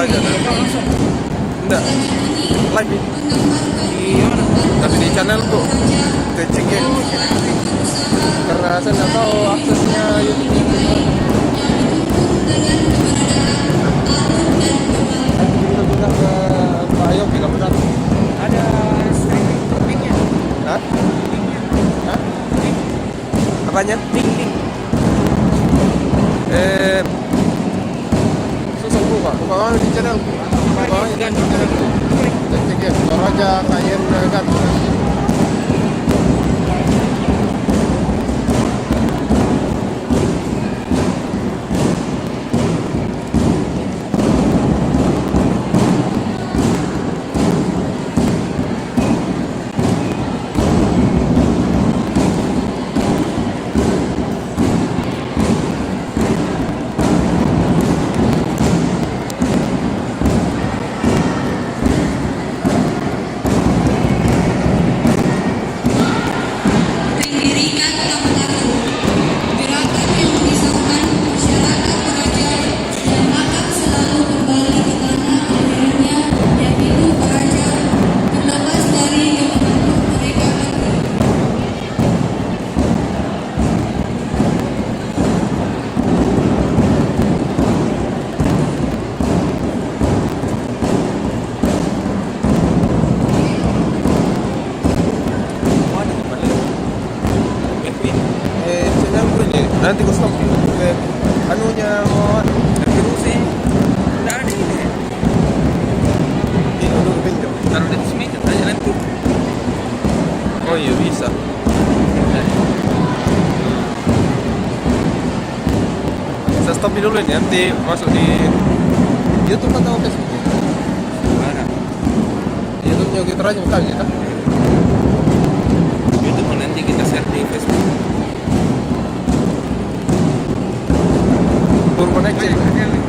aja kan? Enggak, live nih. Tapi di channelku, cek ya. Karena saya nggak tahu aksesnya YouTube. Kita juga ke Pak Ayok, kita benar. Ada streaming linknya. Hah? Hah? Apanya? Link. Susah buka mana di channel? Buka mana di channel? Cek ya, baru aja kayak kan. Nanti gue stop ke anunya mau Sih. Nggak ada ini. ini dulu pinjam. Taruh di speaker aja nanti. Oh iya bisa. Saya stop dulu ini nanti masuk di YouTube atau Facebook. Mana? YouTube-nya kita aja bukan kita. YouTube nanti kita share di Facebook. Turun connect.